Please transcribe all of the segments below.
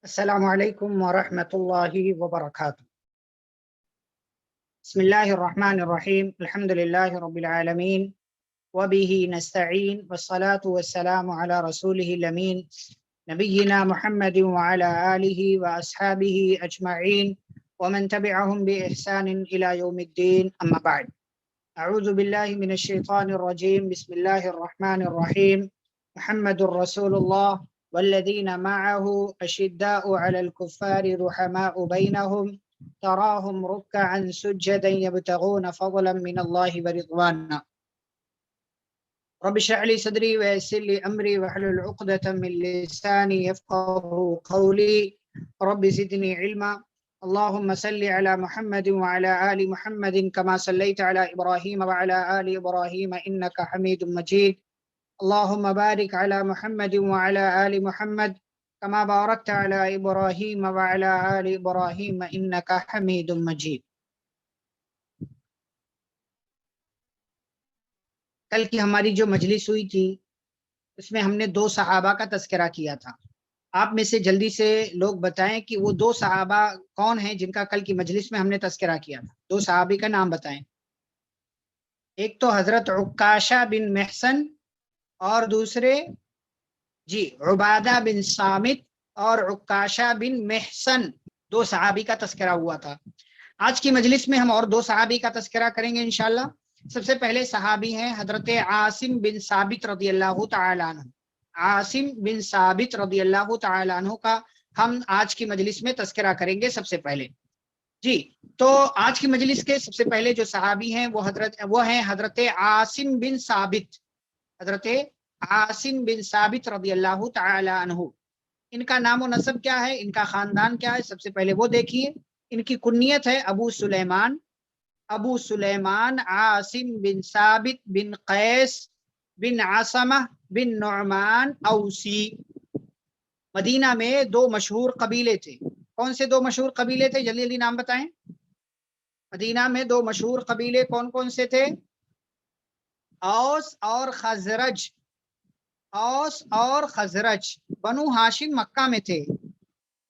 السلام علیکم ورحمۃ اللہ وبرکاتہ۔ بسم اللہ الرحمن الرحیم، الحمد للہ رب العالمین وبہ نستعین والصلاة والسلام علی رسولہ الامین نبینا محمد وعلی آلہ واصحابہ اجمعین ومن تبعہم بإحسان الی یوم الدین، اما بعد۔ اعوذ باللہ من الشیطان الرجیم، بسم اللہ الرحمن الرحیم۔ محمد رسول اللہ والذین معه اشداء علی الکفار رحماء بینہم تراہم رکعا سجدا یبتغون فضلا من اللہ ورضوانا۔ رب اشرح لی صدری ویسر لی امری واحلل عقدۃ من لسانی یفقهوا قولی رب زدنی علما۔ اللهم صل على محمد وعلى آل محمد كما صليت على إبراهيم وعلى آل إبراهيم إنك حميد مجيد۔ اللهم بارك على محمد وعلى آل محمد كما باركت على إبراهيم وعلى آل إبراهيم إنك حميد مجيد۔ کل کی ہماری جو مجلس ہوئی تھی اس میں ہم نے 2 صحابہ کا تذکرہ کیا تھا۔ آپ میں سے جلدی سے لوگ بتائیں کہ وہ 2 صحابہ کون ہیں جن کا کل کی مجلس میں ہم نے تذکرہ کیا تھا۔ 2 صحابی کا نام بتائیں۔ ایک تو حضرت عکاشہ بن محصن اور دوسرے عبادہ بن صامت اور عکاشہ بن محصن، 2 صحابی کا تذکرہ ہوا تھا۔ آج کی مجلس میں ہم اور 2 صحابی کا تذکرہ کریں گے انشاءاللہ۔ سب سے پہلے صحابی ہیں حضرت عاصم بن ثابت رضی اللہ تعالی عنہ۔ عاصم بن ثابت رضی اللہ تعالی عنہ کا ہم آج کی مجلس میں تذکرہ کریں گے سب سے پہلے۔ تو آج کی مجلس کے سب سے پہلے جو صحابی ہیں وہ ہیں حضرت عاصم بن ثابت۔ حضرت عاصم بن ثابت رضی اللہ تعالی عنہ، ان کا نام و نسب کیا ہے، ان کا خاندان کیا ہے، سب سے پہلے وہ دیکھیے۔ ان کی کنیت ہے ابو سلیمان عاصم بن ثابت بن قیس بن عاصمہ بن نعمان اوسی۔ مدینہ میں 2 مشہور قبیلے تھے۔ کون سے 2 مشہور قبیلے تھے؟ جلدی جلدی نام بتائیں۔ مدینہ میں 2 مشہور قبیلے کون کون سے تھے؟ اوس اور خزرج۔ اوس اور خزرج بنو ہاشم مکہ میں تھے۔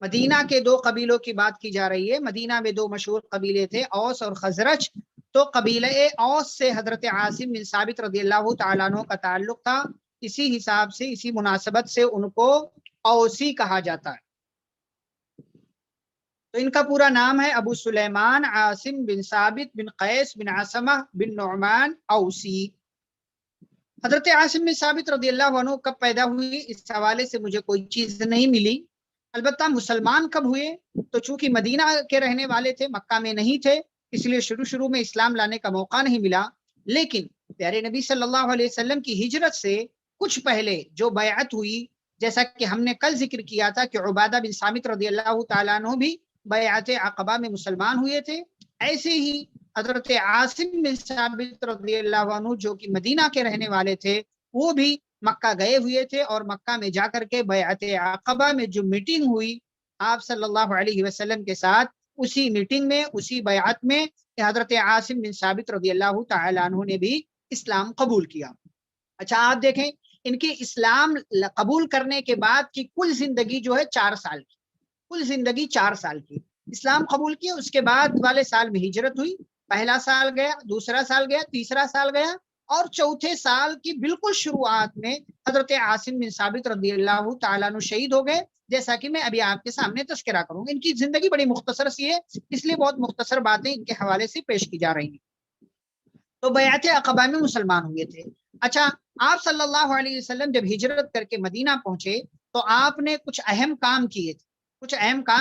مدینہ کے 2 قبیلوں کی بات کی جا رہی ہے۔ مدینہ میں 2 مشہور قبیلے تھے، اوس اور خزرج۔ تو قبیلہ اوس سے حضرت عاصم بن ثابت رضی اللہ تعالیٰ عنہ کا تعلق تھا، اسی حساب سے اسی مناسبت سے ان کو اوسی کہا جاتا ہے۔ تو ان کا پورا نام ہے ابو سلیمان عاصم بن ثابت بن قیس بن عاصمہ بن نعمان اوسی۔ حضرت عاصم بن ثابت رضی اللہ عنہ کب پیدا ہوئی اس حوالے سے مجھے کوئی چیز نہیں ملی، البتہ مسلمان کب ہوئے تو چونکہ مدینہ کے رہنے والے تھے، مکہ میں نہیں تھے، اس لیے شروع میں اسلام لانے کا موقع نہیں ملا۔ لیکن پیارے نبی صلی اللہ علیہ وسلم کی ہجرت سے کچھ پہلے جو بیعت ہوئی، جیسا کہ ہم نے کل ذکر کیا تھا کہ عبادہ بن صامت رضی اللہ تعالیٰ عنہ بھی بیعت عقبہ میں مسلمان ہوئے تھے، ایسے ہی حضرت عاصم بن ثابت رضی اللہ عنہ جو کہ مدینہ کے رہنے والے تھے وہ بھی مکہ گئے ہوئے تھے، اور مکہ میں جا کر کے بیعت عقبہ میں جو میٹنگ ہوئی آپ صلی اللہ علیہ وسلم کے ساتھ، اسی میٹنگ میں اسی بیعت میں حضرت عاصم بن ثابت رضی اللہ تعالی عنہ نے بھی اسلام قبول کیا۔ اچھا آپ دیکھیں ان کی اسلام قبول کرنے کے بعد کی کل زندگی جو ہے 4 سال کی، کل زندگی 4 سال کی۔ اسلام قبول کیا، اس کے بعد والے سال میں ہجرت ہوئی، پہلا سال گیا، دوسرا سال گیا، تیسرا سال گیا، اور چوتھے سال کی بالکل شروعات میں حضرت عاصم بن ثابت رضی اللہ تعالیٰ عنہ شہید ہو گئے، جیسا کہ میں ابھی آپ کے سامنے تذکرہ کروں گا۔ ان کی زندگی بڑی مختصر سی ہے، اس لیے بہت مختصر باتیں ان کے حوالے سے پیش کی جا رہی ہیں۔ تو بیعت عقبہ میں مسلمان ہوئے تھے۔ اچھا آپ صلی اللہ علیہ وسلم جب ہجرت کر کے مدینہ پہنچے تو آپ نے کچھ اہم کام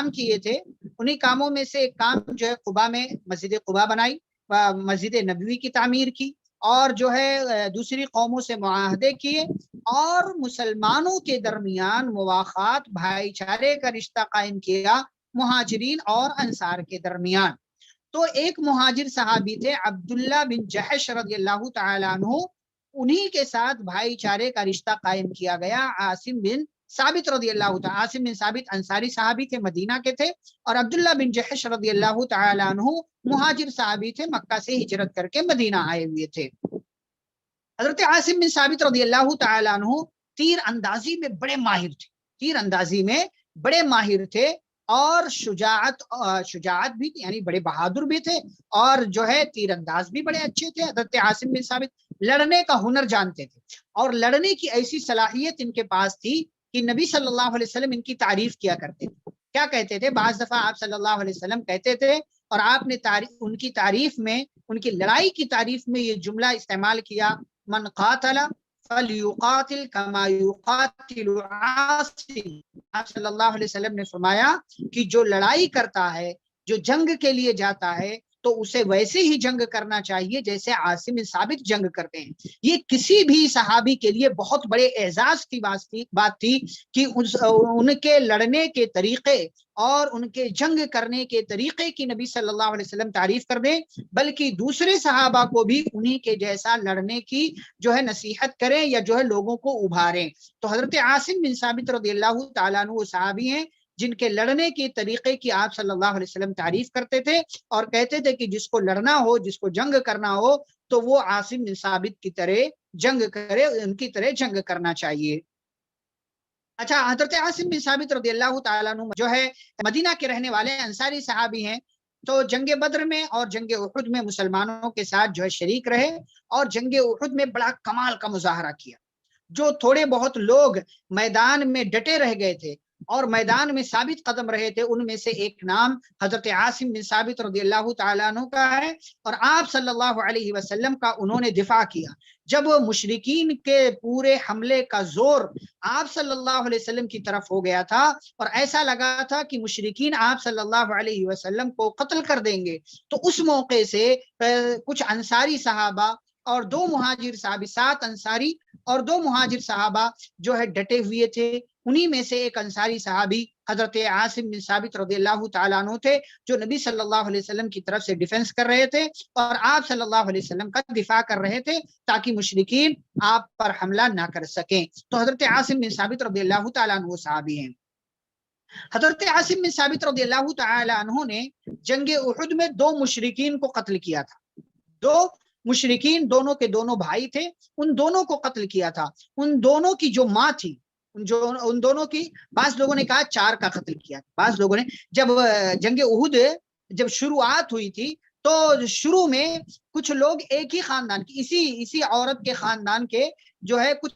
کیے تھے، انہی کاموں میں سے ایک کام جو ہے قباء میں مسجد قباء بنائی، مسجد نبوی کی تعمیر کی، اور جو ہے دوسری قوموں سے معاہدے کیے، اور مسلمانوں کے درمیان مواخات بھائی چارے کا رشتہ قائم کیا مہاجرین اور انصار کے درمیان۔ تو ایک مہاجر صحابی تھے عبداللہ بن جحش رضی اللہ تعالی عنہ، انہی کے ساتھ بھائی چارے کا رشتہ قائم کیا گیا عاصم بن ثابت رضی اللہ تعالی۔ عاصم بن ثابت انصاری صحابی تھے، مدینہ کے تھے، اور عبداللہ بن جحش رضی اللہ تعالی عنہ مہاجر صحابی تھے، مکہ سے ہجرت کر کے مدینہ آئے ہوئے تھے۔ حضرت عاصم بن ثابت رضی اللہ تعالی عنہ تیر اندازی میں بڑے ماہر تھے، تیر اندازی میں بڑے ماہر تھے اور شجاعت بھی تھی، یعنی بڑے بہادر بھی تھے، اور جو ہے تیر انداز بھی بڑے اچھے تھے۔ حضرت عاصم بن ثابت لڑنے کا ہنر جانتے تھے، اور لڑنے کی ایسی صلاحیت ان کے پاس تھی کہ نبی صلی اللہ علیہ وسلم ان کی تعریف کیا کرتے تھے۔ کیا کہتے تھے؟ بعض دفعہ آپ صلی اللہ علیہ وسلم کہتے تھے، اور آپ نے ان کی تعریف میں، ان کی لڑائی کی تعریف میں یہ جملہ استعمال کیا، من قاتل فلیقاتل کما یقاتل عاصم۔ آپ صلی اللہ علیہ وسلم نے فرمایا کہ جو لڑائی کرتا ہے، جو جنگ کے لیے جاتا ہے، تو اسے ویسے ہی جنگ کرنا چاہیے جیسے عاصم بن ثابت جنگ کرتے ہیں۔ یہ کسی بھی صحابی کے لیے بہت بڑے اعزاز کی بات تھی کہ ان کے لڑنے کے طریقے اور ان کے جنگ کرنے کے طریقے کی نبی صلی اللہ علیہ وسلم تعریف کر دیں، بلکہ دوسرے صحابہ کو بھی انہی کے جیسا لڑنے کی جو ہے نصیحت کریں یا جو ہے لوگوں کو ابھاریں۔ تو حضرت عاصم بن ثابت رضی اللہ تعالیٰ عنہ وہ صحابی ہیں جن کے لڑنے کے طریقے کی آپ صلی اللہ علیہ وسلم تعریف کرتے تھے، اور کہتے تھے کہ جس کو لڑنا ہو، جس کو جنگ کرنا ہو، تو وہ عاصم بن ثابت کی طرح جنگ کرے، ان کی طرح جنگ کرنا چاہیے۔ اچھا، حضرت عاصم بن ثابت رضی اللہ تعالیٰ عنہ جو ہے مدینہ کے رہنے والے انصاری صحابی ہیں، تو جنگ بدر میں اور جنگ احد میں مسلمانوں کے ساتھ جو ہے شریک رہے، اور جنگ احد میں بڑا کمال کا مظاہرہ کیا۔ جو تھوڑے بہت لوگ میدان میں ڈٹے رہ گئے تھے اور میدان میں ثابت قدم رہے تھے، ان میں سے ایک نام حضرت عاصم بن ثابت رضی اللہ تعالیٰ عنہ کا ہے، اور آپ صلی اللہ علیہ وسلم کا انہوں نے دفاع کیا۔ جب مشرکین کے پورے حملے کا زور آپ صلی اللہ علیہ وسلم کی طرف ہو گیا تھا، اور ایسا لگا تھا کہ مشرکین آپ صلی اللہ علیہ وسلم کو قتل کر دیں گے، تو اس موقع سے کچھ انصاری صحابہ اور 2 مہاجر صحابی، 7 انصاری اور 2 مہاجر صحابہ جو ہے ڈٹے ہوئے تھے۔ انہی میں سے ایک انصاری صحابی حضرت عاصم بن ثابت رضی اللہ تعالیٰ عنہ تھے، جو نبی صلی اللہ علیہ وسلم کی طرف سے ڈیفنس کر رہے تھے، اور آپ صلی اللہ علیہ وسلم کا دفاع کر رہے تھے تاکہ مشرکین آپ پر حملہ نہ کر سکیں۔ تو حضرت عاصم بن ثابت رضی اللہ تعالیٰ عنہ صحابی ہیں۔ حضرت عاصم بن ثابت رضی اللہ تعالیٰ عنہ نے جنگ احد میں 2 مشرکین کو قتل کیا تھا۔ 2 مشرکین، دونوں کے دونوں بھائی تھے، ان دونوں کو قتل کیا تھا۔ ان دونوں کی جو ماں تھی، ان دونوں کی، بعض لوگوں نے کہا 4 کا قتل کیا، بعض لوگوں نے، جب جنگ احد جب شروعات ہوئی تھی تو شروع میں کچھ لوگ ایک ہی خاندان کی، اسی عورت کے خاندان کے جو ہے کچھ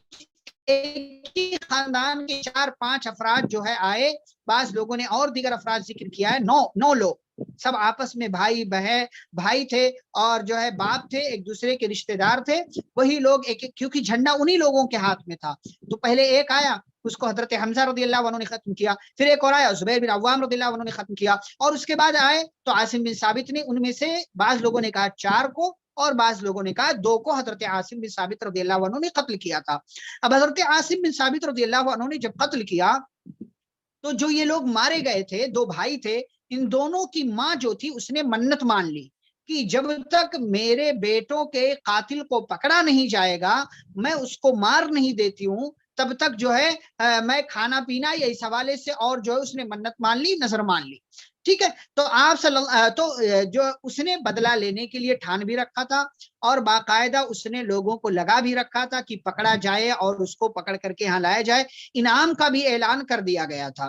ایک ہی خاندان کے 4-5 افراد جو ہے آئے، بعض لوگوں نے اور دیگر افراد ذکر کیا ہے، 9 لوگ، سب آپس میں بھائی تھے، اور جو ہے باپ تھے، ایک دوسرے کے رشتہ دار تھے، وہی لوگ کیونکہ جھنڈا انہی لوگوں کے ہاتھ میں تھا، تو پہلے ایک آیا، اس کو حضرت حمزہ رضی اللہ عنہ نے ختم کیا، پھر ایک اور آیا، زبیر بن عوام رضی اللہ عنہ نے ختم کیا، اور اس کے بعد آئے تو عاصم بن ثابت نے، ان میں سے بعض لوگوں نے کہا 4 کو، اور بعض لوگوں نے کہا 2 کو حضرت عاصم بن ثابت رضی اللہ عنہ نے قتل کیا تھا۔ اب حضرت عاصم بن ثابت رضی اللہ عنہ نے جب قتل کیا تو جو یہ لوگ مارے گئے تھے، 2 بھائی تھے، ان دونوں کی ماں جو تھی اس نے منت مان لی کہ جب تک میرے بیٹوں کے قاتل کو پکڑا نہیں جائے گا، میں اس کو مار نہیں دیتی ہوں، تب تک جو ہے میں کھانا پینا یا اس حوالے سے، اور جو ہے اس نے منت مان لی، نظر مان لی۔ ٹھیک ہے، تو جو اس نے بدلہ لینے کے لیے ٹھان بھی رکھا تھا، اور باقاعدہ اس نے لوگوں کو لگا بھی رکھا تھا کہ پکڑا جائے اور اس کو پکڑ کر کے یہاں لایا جائے، انعام کا بھی اعلان کر دیا گیا تھا۔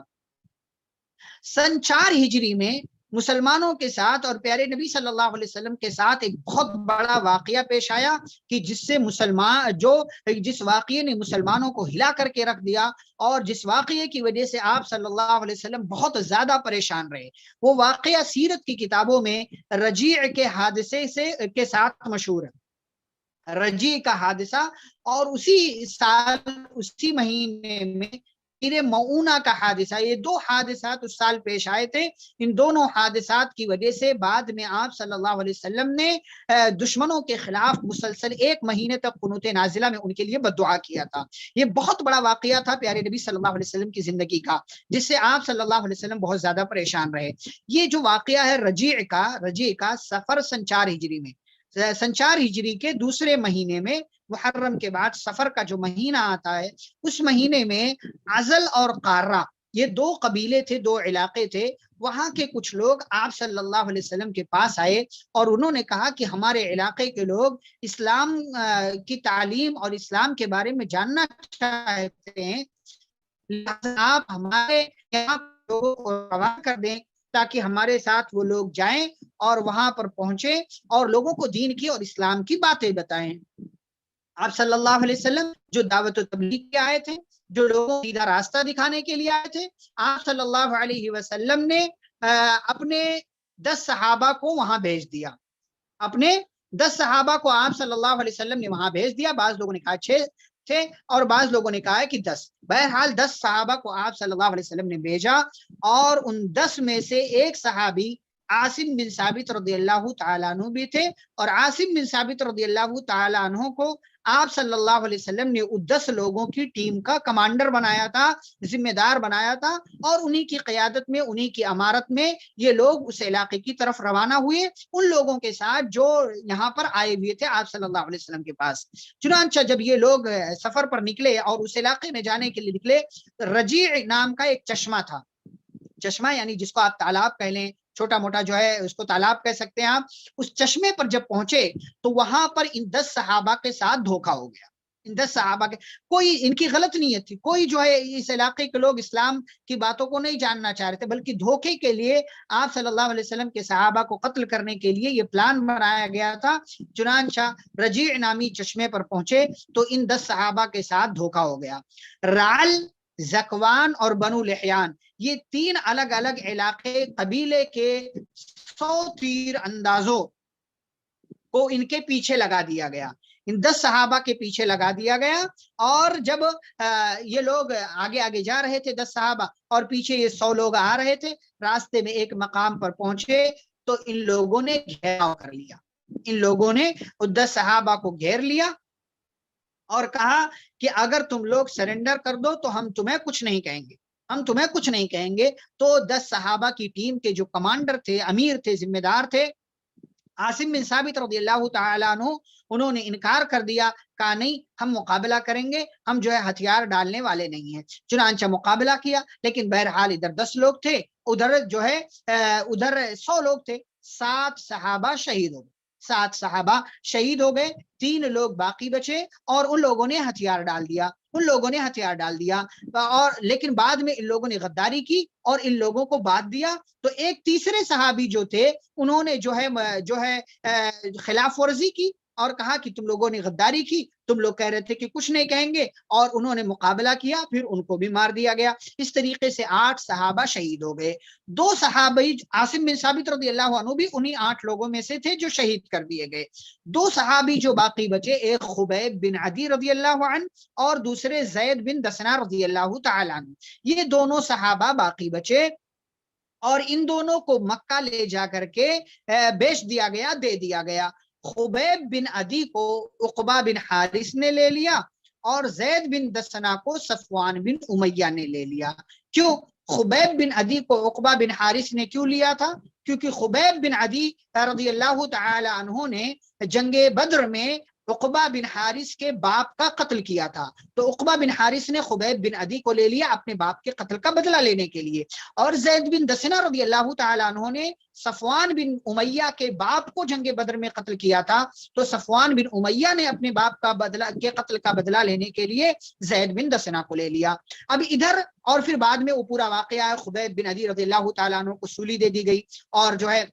سن 4 ہجری میں مسلمانوں کے ساتھ اور پیارے نبی صلی اللہ علیہ وسلم کے ساتھ ایک بہت بڑا واقعہ پیش آیا کہ جس واقعے نے مسلمانوں کو ہلا کر کے رکھ دیا، اور جس واقعے کی وجہ سے آپ صلی اللہ علیہ وسلم بہت زیادہ پریشان رہے، وہ واقعہ سیرت کی کتابوں میں رجیع کے حادثے کے ساتھ مشہور ہے۔ رجیع کا حادثہ، اور اسی سال اسی مہینے میں مؤونہ کا حادثہ، یہ 2 حادثات اس سال پیش آئے تھے۔ ان دونوں حادثات کی وجہ سے بعد میں آپ صلی اللہ علیہ وسلم نے دشمنوں کے خلاف مسلسل 1 مہینے تک قنوت نازلہ میں ان کے لیے بددعا کیا تھا۔ یہ بہت بڑا واقعہ تھا پیارے نبی صلی اللہ علیہ وسلم کی زندگی کا، جس سے آپ صلی اللہ علیہ وسلم بہت زیادہ پریشان رہے۔ یہ جو واقعہ ہے رجیع کا صفر سن 4 ہجری میں، سن 4 ہجری کے دوسرے مہینے میں، محرم کے بعد صفر کا جو مہینہ آتا ہے، اس مہینے میں عزل اور قارہ، یہ 2 قبیلے تھے، 2 علاقے تھے، وہاں کے کچھ لوگ آپ صلی اللہ علیہ وسلم کے پاس آئے، اور انہوں نے کہا کہ ہمارے علاقے کے لوگ اسلام کی تعلیم اور اسلام کے بارے میں جاننا چاہتے ہیں، آپ ہمارے یہاں لوگوں کو روانہ کر دیں تاکہ ہمارے ساتھ وہ لوگ جائیں اور وہاں پر پہنچے اور لوگوں کو دین کی اور اسلام کی باتیں بتائیں۔ آپ صلی اللہ علیہ وسلم جو دعوت و تبلیغ کے آئے تھے، جو لوگوں کو سیدھا راستہ دکھانے کے لیے آئے تھے، آپ صلی اللہ علیہ وسلم نے اپنے 10 صحابہ کو وہاں بھیج دیا۔ اپنے 10 صحابہ کو آپ صلی اللہ علیہ وسلم نے وہاں بھیج دیا۔ بعض لوگوں نے کہا 6 تھے اور بعض لوگوں نے کہا کہ 10۔ بہرحال 10 صحابہ کو آپ صلی اللہ علیہ وسلم نے بھیجا، اور ان 10 میں سے ایک صحابی عاصم بن ثابت رضی اللہ تعالیٰ عنہ بھی تھے، اور عاصم بن ثابت رضی اللہ تعالیٰ عنہ کو آپ صلی اللہ علیہ وسلم نے 10 لوگوں کی ٹیم کا کمانڈر بنایا تھا، ذمہ دار بنایا تھا، اور انہی کی قیادت میں، انہی کی امارت میں یہ لوگ اس علاقے کی طرف روانہ ہوئے، ان لوگوں کے ساتھ جو یہاں پر آئے ہوئے تھے آپ صلی اللہ علیہ وسلم کے پاس۔ چنانچہ جب یہ لوگ سفر پر نکلے اور اس علاقے میں جانے کے لیے نکلے، رجیع نام کا ایک چشمہ تھا۔ چشمہ یعنی جس کو آپ تالاب کہہ لیں، چھوٹا موٹا جو ہے اس کو تالاب کہہ سکتے ہیں آپ۔ اس چشمے پر جب پہنچے تو وہاں پر ان 10 صحابہ کے ساتھ دھوکا ہو گیا۔ ان 10 صحابہ کے کوئی ان کی غلط نیت تھی، کوئی جو ہے اس علاقے کے لوگ اسلام کی باتوں کو نہیں جاننا چاہ رہے تھے، بلکہ دھوکے کے لیے آپ صلی اللہ علیہ وسلم کے صحابہ کو قتل کرنے کے لیے یہ پلان بنایا گیا تھا۔ چنانچہ رجیع نامی چشمے پر پہنچے تو ان 10 صحابہ کے ساتھ دھوکا ہو گیا۔ رعل، زکوان اور بنو لحیان، یہ 3 الگ الگ علاقے قبیلے کے 100 تیر اندازوں کو ان کے پیچھے لگا دیا گیا، ان 10 صحابہ کے پیچھے لگا دیا گیا۔ اور جب یہ لوگ آگے آگے جا رہے تھے 10 صحابہ، اور پیچھے یہ 100 لوگ آ رہے تھے، راستے میں ایک مقام پر پہنچے تو ان لوگوں نے گھیراؤ کر لیا۔ ان لوگوں نے 10 صحابہ کو گھیر لیا اور کہا کہ اگر تم لوگ سرنڈر کر دو تو ہم تمہیں کچھ نہیں کہیں گے، ہم تمہیں کچھ نہیں کہیں گے۔ تو 10 صحابہ کی ٹیم کے جو کمانڈر تھے، امیر تھے، ذمہ دار تھے، عاصم بن ثابت رضی اللہ تعالیٰ عنہ، انہوں نے انکار کر دیا، کہا نہیں ہم مقابلہ کریں گے، ہم جو ہے ہتھیار ڈالنے والے نہیں ہیں۔ چنانچہ مقابلہ کیا، لیکن بہرحال ادھر 10 لوگ تھے، ادھر جو ہے ادھر 100 لوگ تھے۔ 7 صحابہ شہید ہو گئے، 7 صحابہ شہید ہو گئے، 3 لوگ باقی بچے، اور ان لوگوں نے ہتھیار ڈال دیا، ان لوگوں نے ہتھیار ڈال دیا۔ اور لیکن بعد میں ان لوگوں نے غداری کی اور ان لوگوں کو بات دیا۔ تو ایک تیسرے صحابی جو تھے، انہوں نے جو ہے خلاف ورزی کی اور کہا کہ تم لوگوں نے غداری کی، تم لوگ کہہ رہے تھے کہ کچھ نہیں کہیں گے، اور انہوں نے مقابلہ کیا، پھر ان کو بھی مار دیا گیا۔ اس طریقے سے 8 صحابہ شہید ہو گئے۔ 2 صحابی عاصم بن ثابت رضی اللہ عنہ بھی انہی 8 لوگوں میں سے تھے جو شہید کر دیے گئے۔ 2 صحابی جو باقی بچے، ایک خبیب بن عدی رضی اللہ عنہ اور دوسرے زید بن دسنا رضی اللہ تعالی عنہ، یہ دونوں صحابہ باقی بچے، اور ان دونوں کو مکہ لے جا کر کے بیچ دیا گیا، دے دیا گیا۔ خبیب بن عدی کو عقبہ بن حارث نے لے لیا، اور زید بن دسنا کو صفوان بن امیہ نے لے لیا۔ کیوں خبیب بن عدی کو عقبہ بن حارث نے کیوں لیا تھا؟ کیونکہ خبیب بن عدی رضی اللہ تعالی عنہ نے جنگ بدر میں عقبہ بن حارث کے باپ کا قتل کیا تھا، تو عقبہ بن حارث نے خبیب بن عدی کو لے لیا اپنے باپ کے قتل کا بدلہ لینے کے لیے۔ اور زید بن دسنا رضی اللہ تعالی عنہ نے صفوان بن امیہ کے باپ کو جنگ بدر میں قتل کیا تھا، تو صفوان بن امیہ نے اپنے باپ کا بدلہ کے قتل کا بدلہ لینے کے لیے زید بن دسنا کو لے لیا۔ اب ادھر اور پھر بعد میں وہ پورا واقعہ ہے، خبیب بن عدی رضی اللہ تعالی عنہ کو سولی دے دی گئی اور جو ہے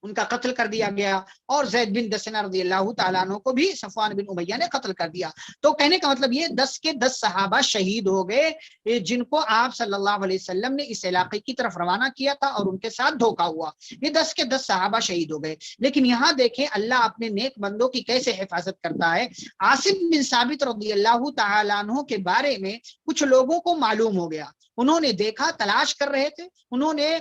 ان کا قتل کر دیا گیا، اور زید بن دسنا رضی اللہ تعالیٰ عنہ کو بھی صفوان بن امیہ نے قتل کر دیا۔ تو کہنے کا مطلب یہ 10 کے 10 صحابہ شہید ہو گئے، جن کو آپ صلی اللہ علیہ وسلم نے اس علاقے کی طرف روانہ کیا تھا اور ان کے ساتھ دھوکا ہوا۔ یہ 10 کے 10 صحابہ شہید ہو گئے۔ لیکن یہاں دیکھیں اللہ اپنے نیک بندوں کی کیسے حفاظت کرتا ہے۔ عاصم بن ثابت رضی اللہ تعالیٰ عنہ کے بارے میں کچھ لوگوں کو معلوم ہو گیا، انہوں نے دیکھا، تلاش کر رہے تھے، انہوں نے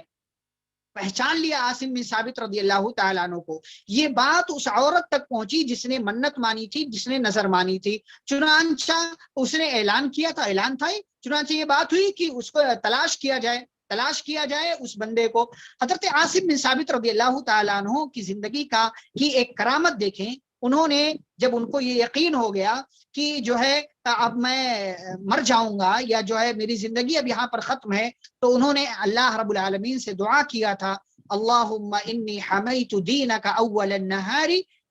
پہچان لیا عاصم بن ثابت رضی اللہ تعالیٰ عنہ کو۔ یہ بات اس عورت تک پہنچی جس نے منت مانی تھی، جس نے نظر مانی تھی، چنانچہ اس نے اعلان کیا تھا، اعلان تھا، چنانچہ یہ بات ہوئی کہ اس کو تلاش کیا جائے اس بندے کو۔ حضرت عاصم بن ثابت رضی اللہ تعالیٰ عنہ کی زندگی کی ایک کرامت دیکھیں۔ انہوں نے جب ان کو یہ یقین ہو گیا کہ جو ہے اب میں مر جاؤں گا یا جو ہے میری زندگی اب یہاں پر ختم ہے، تو انہوں نے اللہ رب العالمین سے دعا کیا تھا، اللہم انی حمیت دینک اول النہار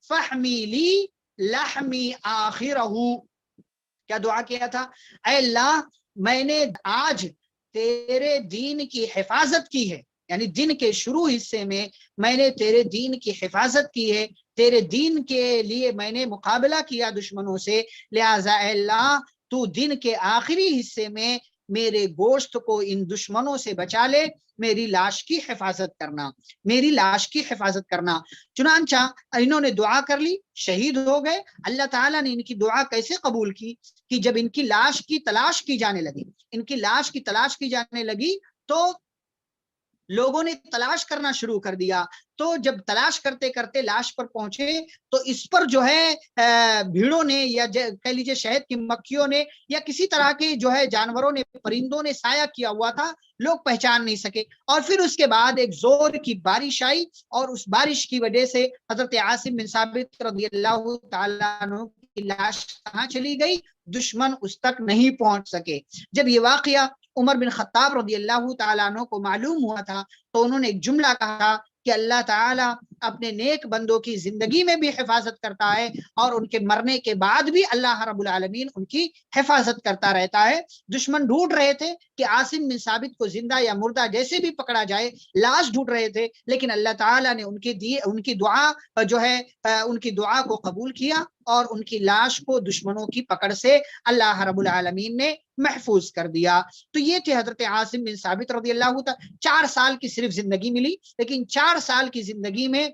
فحمی لی لحمی آخرہ۔ کیا دعا کیا تھا؟ اے اللہ، میں نے آج تیرے دین کی حفاظت کی ہے، یعنی دن کے شروع حصے میں میں نے تیرے دین کی حفاظت کی ہے، تیرے دین کے لیے میں نے مقابلہ کیا دشمنوں سے، لہٰذا اے اللہ تو دن کے آخری حصے میں میرے گوشت کو ان دشمنوں سے بچا لے، میری لاش کی حفاظت کرنا، میری لاش کی حفاظت کرنا۔ چنانچہ انہوں نے دعا کر لی، شہید ہو گئے۔ اللہ تعالیٰ نے ان کی دعا کیسے قبول کی کہ جب ان کی لاش کی تلاش کی جانے لگی، ان کی لاش کی تلاش کی جانے لگی تو لوگوں نے تلاش کرنا شروع کر دیا۔ تو جب تلاش کرتے کرتے لاش پر پہنچے تو اس پر جو ہے بھیڑوں نے یا کہہ لیجیے شہد کی مکھیوں نے یا کسی طرح کے جو ہے جانوروں نے، پرندوں نے سایہ کیا ہوا تھا، لوگ پہچان نہیں سکے۔ اور پھر اس کے بعد ایک زور کی بارش آئی، اور اس بارش کی وجہ سے حضرت عاصم بن ثابت رضی اللہ تعالیٰ عنہ کی لاش کہاں چلی گئی، دشمن اس تک نہیں پہنچ سکے۔ جب یہ واقعہ عمر بن خطاب رضی اللہ تعالیٰ عنہ کو معلوم ہوا تھا تو انہوں نے ایک جملہ کہا کہ اللہ تعالیٰ اپنے نیک بندوں کی زندگی میں بھی حفاظت کرتا ہے، اور ان کے مرنے کے بعد بھی اللہ رب العالمین ان کی حفاظت کرتا رہتا ہے۔ دشمن ڈھونڈ رہے تھے کہ عاصم بن ثابت کو زندہ یا مردہ جیسے بھی پکڑا جائے، لاش ڈھونڈ رہے تھے، لیکن اللہ تعالیٰ نے ان کی دعا جو ہے ان کی دعا کو قبول کیا، اور ان کی لاش کو دشمنوں کی پکڑ سے اللہ رب العالمین نے محفوظ کر دیا۔ تو یہ تھے حضرت عاصم بن ثابت رضی اللہ تعالیٰ۔ 4 سال کی صرف زندگی ملی، لیکن 4 سال کی زندگی میں،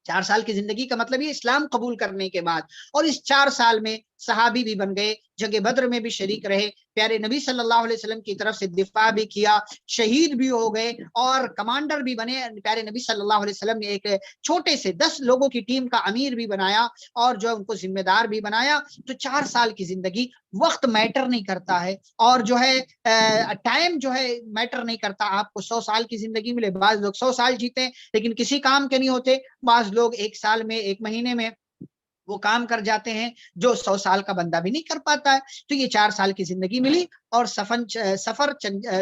4 سال کی زندگی کا مطلب یہ اسلام قبول کرنے کے بعد، اور اس 4 سال میں صحابی بھی بن گئے، جنگ بدر میں بھی شریک رہے، پیارے نبی صلی اللہ علیہ وسلم کی طرف سے دفاع بھی کیا، شہید بھی ہو گئے، اور کمانڈر بھی بنے۔ پیارے نبی صلی اللہ علیہ وسلم نے ایک چھوٹے سے 10 لوگوں کی ٹیم کا امیر بھی بنایا، اور جو ان کو ذمہ دار بھی بنایا۔ تو 4 سال کی زندگی، وقت میٹر نہیں کرتا ہے، اور جو ہے ٹائم جو ہے میٹر نہیں کرتا۔ آپ کو 100 سال کی زندگی ملے، بعض لوگ 100 سال جیتے ہیں لیکن کسی کام کے نہیں ہوتے، بعض لوگ 1 سال میں، 1 مہینے میں وہ کام کر جاتے ہیں جو 100 سال کا بندہ بھی نہیں کر پاتا ہے۔ تو یہ 4 سال کی زندگی ملی، اور سفر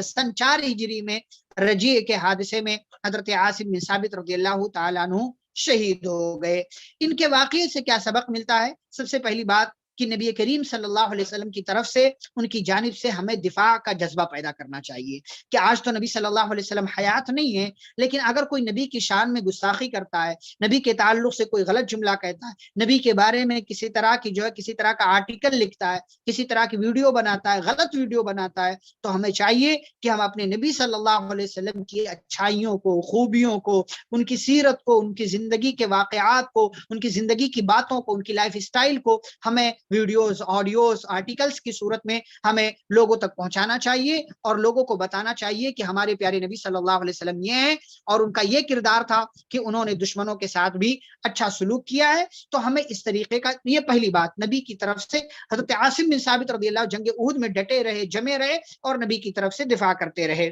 سن 4 ہجری میں رجیع کے حادثے میں حضرت عاصم بن ثابت رضی اللہ تعالیٰ عنہ شہید ہو گئے۔ ان کے واقعے سے کیا سبق ملتا ہے؟ سب سے پہلی بات کہ نبی کریم صلی اللہ علیہ وسلم کی طرف سے، ان کی جانب سے ہمیں دفاع کا جذبہ پیدا کرنا چاہیے کہ آج تو نبی صلی اللہ علیہ وسلم حیات نہیں ہے، لیکن اگر کوئی نبی کی شان میں گستاخی کرتا ہے، نبی کے تعلق سے کوئی غلط جملہ کہتا ہے، نبی کے بارے میں کسی طرح کی جو ہے کسی طرح کا آرٹیکل لکھتا ہے، کسی طرح کی ویڈیو بناتا ہے، غلط ویڈیو بناتا ہے، تو ہمیں چاہیے کہ ہم اپنے نبی صلی اللہ علیہ وسلم کی اچھائیوں کو، خوبیوں کو، ان کی سیرت کو، ان کی زندگی کے واقعات کو، ان کی زندگی کی باتوں کو، ان کی لائف اسٹائل کو ہمیں ویڈیوز، آڈیوز، آرٹیکلز کی صورت میں ہمیں لوگوں تک پہنچانا چاہیے، اور لوگوں کو بتانا چاہیے کہ ہمارے پیارے نبی صلی اللہ علیہ وسلم یہ ہیں، اور ان کا یہ کردار تھا کہ انہوں نے دشمنوں کے ساتھ بھی اچھا سلوک کیا ہے۔ تو ہمیں اس طریقے کا، یہ پہلی بات نبی کی طرف سے حضرت عاصم بن ثابت رضی اللہ جنگ احد میں ڈٹے رہے، جمے رہے، اور نبی کی طرف سے دفاع کرتے رہے۔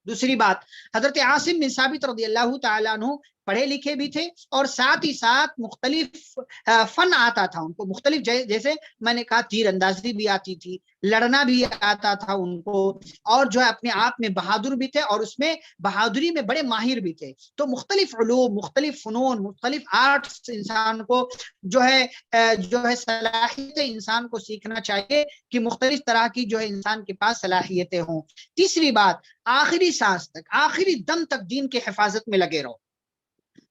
دوسری بات، حضرت عاصم بن ثابت رضی اللہ تعالیٰ عنہ پڑھے لکھے بھی تھے، اور ساتھ ہی ساتھ مختلف فن آتا تھا ان کو، مختلف جیسے میں نے کہا تیر اندازی بھی آتی تھی، لڑنا بھی آتا تھا ان کو، اور جو ہے اپنے آپ میں بہادر بھی تھے، اور اس میں بہادری میں بڑے ماہر بھی تھے۔ تو مختلف علوم، مختلف فنون، مختلف آرٹس انسان کو جو ہے صلاحیتیں انسان کو سیکھنا چاہیے کہ مختلف طرح کی جو ہے انسان کے پاس صلاحیتیں ہوں۔ تیسری بات، آخری سانس تک، آخری دم تک دین کی حفاظت میں لگے رہو۔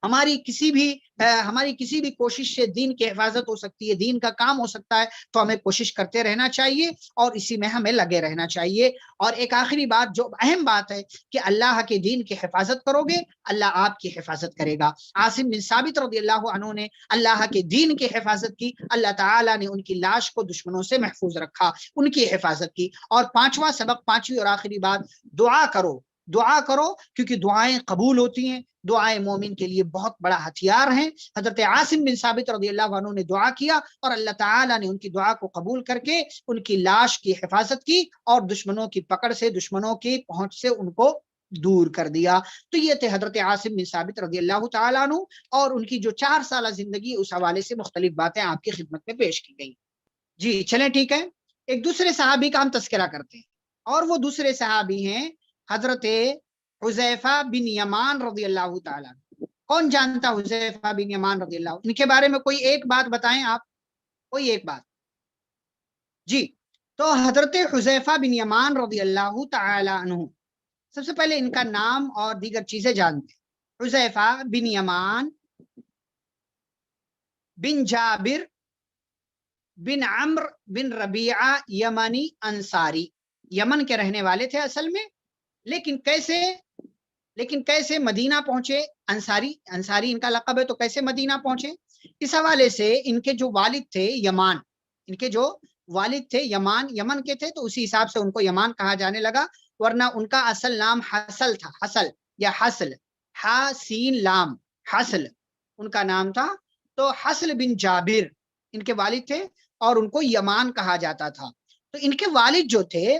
ہماری کسی بھی کوشش سے دین کی حفاظت ہو سکتی ہے، دین کا کام ہو سکتا ہے، تو ہمیں کوشش کرتے رہنا چاہیے، اور اسی میں ہمیں لگے رہنا چاہیے۔ اور ایک آخری بات جو اہم بات ہے کہ اللہ کے دین کی حفاظت کرو گے، اللہ آپ کی حفاظت کرے گا۔ عاصم بن ثابت رضی اللہ عنہ نے اللہ کے دین کی حفاظت کی، اللہ تعالیٰ نے ان کی لاش کو دشمنوں سے محفوظ رکھا، ان کی حفاظت کی۔ اور 5واں سبق، 5ویں اور آخری بات، دعا کرو، دعا کرو، کیونکہ دعائیں قبول ہوتی ہیں، دعائیں مومن کے لیے بہت بڑا ہتھیار ہیں۔ حضرت عاصم بن ثابت رضی اللہ عنہ نے دعا کیا، اور اللہ تعالیٰ نے ان کی دعا کو قبول کر کے ان کی لاش کی حفاظت کی، اور دشمنوں کی پکڑ سے، دشمنوں کی پہنچ سے ان کو دور کر دیا۔ تو یہ تھے حضرت عاصم بن ثابت رضی اللہ تعالیٰ عنہ، اور ان کی جو 4 سالہ زندگی، اس حوالے سے مختلف باتیں آپ کی خدمت میں پیش کی گئی۔ جی چلیں ٹھیک ہے، ایک دوسرے صحابی کا ہم تذکرہ کرتے ہیں، اور وہ دوسرے صحابی ہیں حضرت حذیفہ بن یمان رضی اللہ تعالیٰ۔ کون جانتا حذیفہ بن یمان رضی اللہ؟ ان کے بارے میں کوئی ایک بات بتائیں آپ، کوئی ایک بات۔ جی، تو حضرت حذیفہ بن یمان رضی اللہ تعالی عنہ، سب سے پہلے ان کا نام اور دیگر چیزیں جانتے ہیں۔ حذیفہ بن یمان بن جابر بن عمرو بن ربیعہ یمنی انصاری، یمن کے رہنے والے تھے اصل میں، لیکن کیسے مدینہ پہنچے؟ انصاری ان کا لقب ہے، تو کیسے مدینہ پہنچے؟ اس حوالے سے ان کے جو والد تھے یمان، یمن کے تھے، تو اسی حساب سے ان کو یمان کہا جانے لگا، ورنہ ان کا اصل نام حسل تھا، حسل یا حسل، ہا سین لام، حسل ان کا نام تھا۔ تو حسل بن جابر ان کے والد تھے اور ان کو یمان کہا جاتا تھا۔ تو ان کے والد جو تھے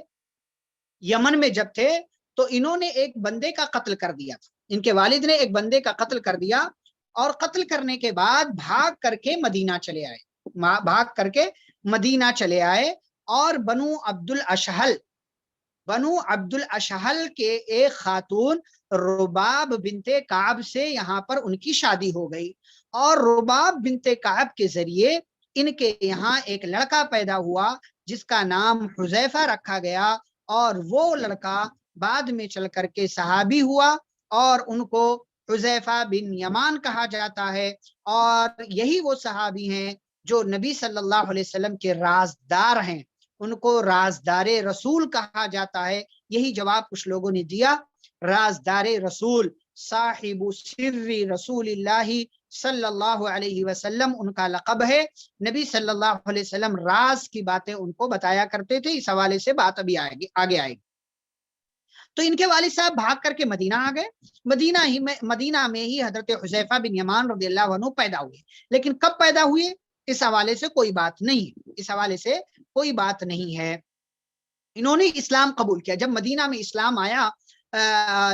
یمن میں جب تھے تو انہوں نے ایک بندے کا قتل کر دیا تھا، ان کے والد نے ایک بندے کا قتل کر دیا، اور قتل کرنے کے بعد بھاگ کر کے مدینہ چلے آئے، اور بنو عبد الاشہل کے ایک خاتون رباب بنت کعب سے یہاں پر ان کی شادی ہو گئی، اور رباب بنت کعب کے ذریعے ان کے یہاں ایک لڑکا پیدا ہوا جس کا نام حذیفہ رکھا گیا، اور وہ لڑکا بعد میں چل کر کے صحابی ہوا، اور ان کو حذیفہ بن یمان کہا جاتا ہے، اور یہی وہ صحابی ہیں جو نبی صلی اللہ علیہ وسلم کے رازدار ہیں، ان کو رازدار رسول کہا جاتا ہے۔ یہی جواب کچھ لوگوں نے دیا، رازدار رسول، صاحب سر رسول اللہ صلی اللہ علیہ وسلم ان کا لقب ہے۔ نبی صلی اللہ علیہ وسلم راز کی باتیں ان کو بتایا کرتے تھے، اس حوالے سے بات ابھی آگے آئے گی۔ تو ان کے والد صاحب بھاگ کر کے مدینہ آ گئے، مدینہ میں ہی حضرت حذیفہ بن یمان رضی اللہ عنہ پیدا ہوئے، لیکن کب پیدا ہوئے اس حوالے سے کوئی بات نہیں ہے۔ انہوں نے اسلام قبول کیا، جب مدینہ میں اسلام آیا،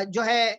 جو ہے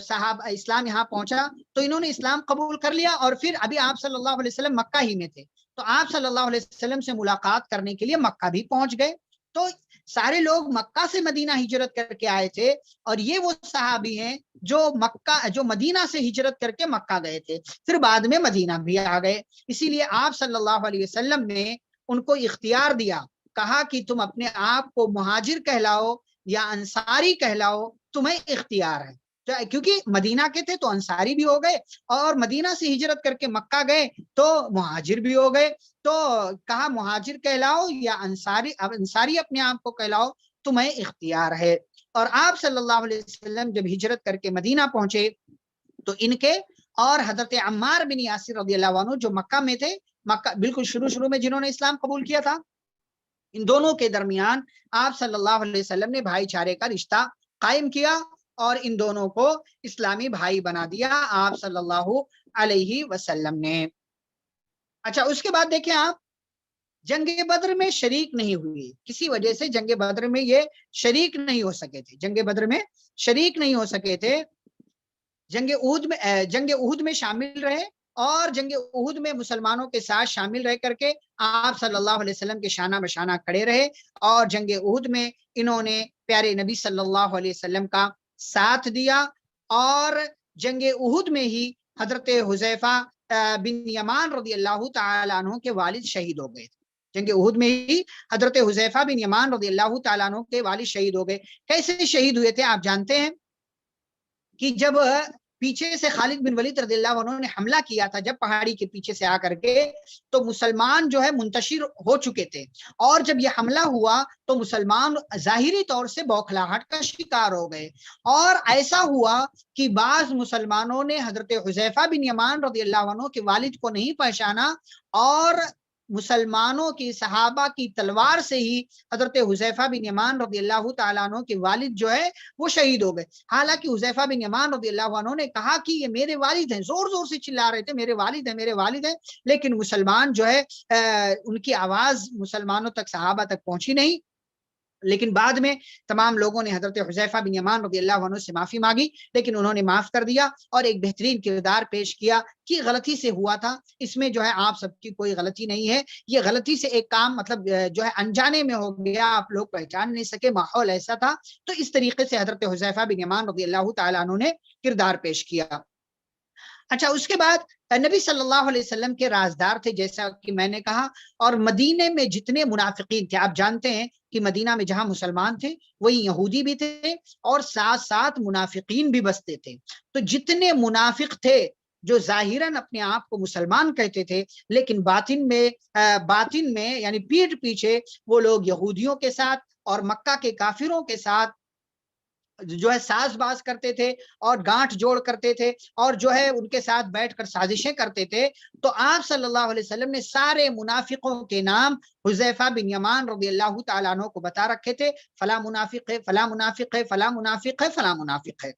صاحب اسلام یہاں پہنچا تو انہوں نے اسلام قبول کر لیا، اور پھر ابھی آپ صلی اللہ علیہ وسلم مکہ ہی میں تھے، تو آپ صلی اللہ علیہ وسلم سے ملاقات کرنے کے لیے مکہ بھی پہنچ گئے۔ تو سارے لوگ مکہ سے مدینہ ہجرت کر کے آئے تھے، اور یہ وہ صحابی ہیں جو مدینہ سے ہجرت کر کے مکہ گئے تھے، پھر بعد میں مدینہ بھی آ گئے۔ اسی لیے آپ صلی اللہ علیہ وسلم نے ان کو اختیار دیا، کہا کہ تم اپنے آپ کو مہاجر کہلاؤ یا انصاری کہلاؤ، تمہیں اختیار ہے، کیونکہ مدینہ کے تھے تو انصاری بھی ہو گئے، اور مدینہ سے ہجرت کر کے مکہ گئے تو مہاجر بھی ہو گئے، تو کہا مہاجر کہلاؤ یا انصاری اپنے آپ کو کہلاؤ، تمہیں اختیار ہے۔ اور آپ صلی اللہ علیہ وسلم جب ہجرت کر کے مدینہ پہنچے تو ان کے اور حضرت عمار بن یاسر رضی اللہ عنہ جو مکہ میں تھے، مکہ بالکل شروع میں جنہوں نے اسلام قبول کیا تھا، ان دونوں کے درمیان آپ صلی اللہ علیہ وسلم نے بھائی چارے کا رشتہ قائم کیا، اور ان دونوں کو اسلامی بھائی بنا دیا آپ صلی اللہ علیہ وسلم نے۔ اچھا، اس کے بعد دیکھیں آپ، جنگ بدر میں شریک نہیں ہوئی، کسی وجہ سے جنگ بدر میں یہ شریک نہیں ہو سکے تھے، جنگ احد میں شامل رہے، اور جنگ احد میں مسلمانوں کے ساتھ شامل رہ کر کے آپ صلی اللہ علیہ وسلم کے شانہ بشانہ کھڑے رہے، اور جنگ احد میں انہوں نے پیارے نبی صلی اللہ علیہ وسلم کا ساتھ دیا، اور جنگ احد میں ہی حضرت حذیفہ بن یمان رضی اللہ تعالیٰ عنہ کے والد شہید ہو گئے، جنگ احد میں ہی حضرت حذیفہ بن یمان رضی اللہ تعالیٰ عنہ کے والد شہید ہو گئے۔ کیسے شہید ہوئے تھے آپ جانتے ہیں کہ جب پیچھے سے خالد بن ولید رضی اللہ عنہ نے حملہ کیا تھا، جب پہاڑی کے پیچھے سے آ کر کے، تو مسلمان جو ہے منتشر ہو چکے تھے، اور جب یہ حملہ ہوا تو مسلمان ظاہری طور سے بوکھلاہٹ کا شکار ہو گئے، اور ایسا ہوا کہ بعض مسلمانوں نے حضرت حذیفہ بن یمان رضی اللہ عنہ کے والد کو نہیں پہچانا، اور مسلمانوں کی صحابہ کی تلوار سے ہی حضرت حذیفہ بن یمان رضی اللہ تعالیٰ عنہ کے والد جو ہے وہ شہید ہو گئے۔ حالانکہ حذیفہ بن یمان رضی اللہ عنہ نے کہا کہ یہ میرے والد ہیں، زور زور سے چلا رہے تھے میرے والد ہیں، لیکن مسلمان جو ہے ان کی آواز مسلمانوں تک، صحابہ تک پہنچی نہیں، لیکن بعد میں تمام لوگوں نے حضرت حذیفہ بن یمان رضی اللہ عنہ سے معافی مانگی، لیکن انہوں نے معاف کر دیا، اور ایک بہترین کردار پیش کیا کہ غلطی سے ہوا تھا، اس میں جو ہے آپ سب کی کوئی غلطی نہیں ہے، یہ غلطی سے ایک کام مطلب جو ہے انجانے میں ہو گیا، آپ لوگ پہچان نہیں سکے، ماحول ایسا تھا، تو اس طریقے سے حضرت حذیفہ بن یمان رضی اللہ تعالیٰ عنہ نے کردار پیش کیا۔ اچھا اس کے بعد نبی صلی اللہ علیہ وسلم کے رازدار تھے جیسا کہ میں نے کہا، اور مدینے میں جتنے منافقین تھے، آپ جانتے ہیں کہ مدینہ میں جہاں مسلمان تھے وہی یہودی بھی تھے اور ساتھ ساتھ منافقین بھی بستے تھے، تو جتنے منافق تھے جو ظاہراً اپنے آپ کو مسلمان کہتے تھے لیکن باطن میں یعنی پیٹھ پیچھے وہ لوگ یہودیوں کے ساتھ اور مکہ کے کافروں کے ساتھ جو ہے ساز باز کرتے تھے اور گانٹھ جوڑ کرتے تھے اور جو ہے ان کے ساتھ بیٹھ کر سازشیں کرتے تھے، تو آپ صلی اللہ علیہ وسلم نے سارے منافقوں کے نام حذیفہ بن یمان رضی اللہ تعالیٰ عنہ کو بتا رکھے تھے، فلاں منافق ہے، فلاں منافق ہے، فلاں منافق ہے، فلاں منافق ہے،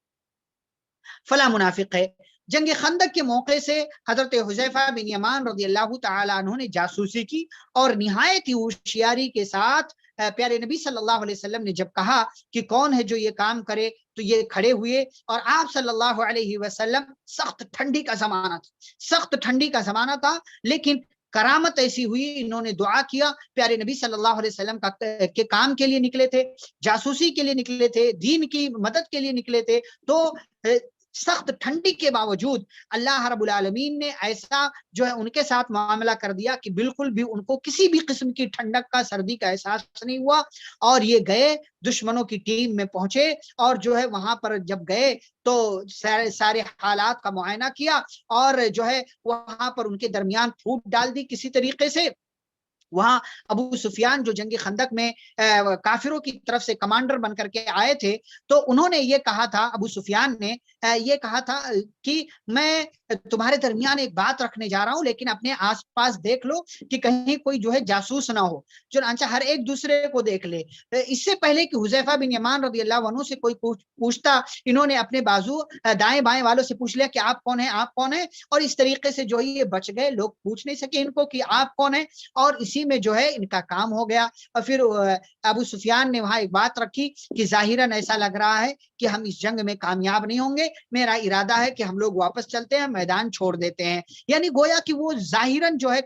فلاں منافق ہے۔ جنگ خندق کے موقع سے حضرت حذیفہ بن یمان رضی اللہ تعالیٰ عنہ نے جاسوسی کی اور نہایت ہی ہوشیاری کے ساتھ پیارے نبی صلی اللہ علیہ وسلم نے جب کہا کہ کون ہے جو یہ کام کرے تو یہ کھڑے ہوئے، اور آپ صلی اللہ علیہ وسلم سخت ٹھنڈی کا زمانہ تھا، سخت ٹھنڈی کا زمانہ تھا، لیکن کرامت ایسی ہوئی، انہوں نے دعا کیا، پیارے نبی صلی اللہ علیہ وسلم کے کام کے لیے نکلے تھے، جاسوسی کے لیے نکلے تھے، دین کی مدد کے لیے نکلے تھے، تو سخت ٹھنڈی کے باوجود اللہ رب العالمین نے ایسا جو ہے ان کے ساتھ معاملہ کر دیا کہ بالکل بھی ان کو کسی بھی قسم کی ٹھنڈک کا، سردی کا احساس نہیں ہوا، اور یہ گئے دشمنوں کی ٹیم میں پہنچے اور جو ہے وہاں پر جب گئے تو سارے حالات کا معائنہ کیا اور جو ہے وہاں پر ان کے درمیان پھوٹ ڈال دی کسی طریقے سے۔ وہاں ابو سفیان جو جنگ خندق میں کافروں کی طرف سے کمانڈر بن کر کے آئے تھے، تو انہوں نے یہ کہا تھا، ابو سفیان نے یہ کہا تھا کہ میں تمہارے درمیان ایک بات رکھنے جا رہا ہوں لیکن اپنے آس پاس دیکھ لو کہ کہیں کوئی جو ہے جاسوس نہ ہو، چنانچہ ہر ایک دوسرے کو دیکھ لے۔ اس سے پہلے کہ حذیفہ بن یمان رضی اللہ عنہ سے کوئی پوچھتا، انہوں نے اپنے بازو دائیں بائیں والوں سے پوچھ لیا کہ آپ کون ہیں، آپ کون ہیں، اور اس طریقے سے جو یہ بچ گئے، لوگ پوچھ نہیں سکے ان کو کہ آپ کون ہیں، اور اسی میں جو ہے ان کا کام ہو گیا۔ اور پھر ابو سفیان نے وہاں ایک بات رکھی کہ ظاہراً ایسا لگ رہا ہے کہ ہم اس جنگ میں کامیاب نہیں ہوں گے، میرا ارادہ ہے کہ ہم لوگ واپس چلتے ہیں، میدان چھوڑ دیتے ہیں، یعنی گویا کہ وہ ظاہراً جو ہے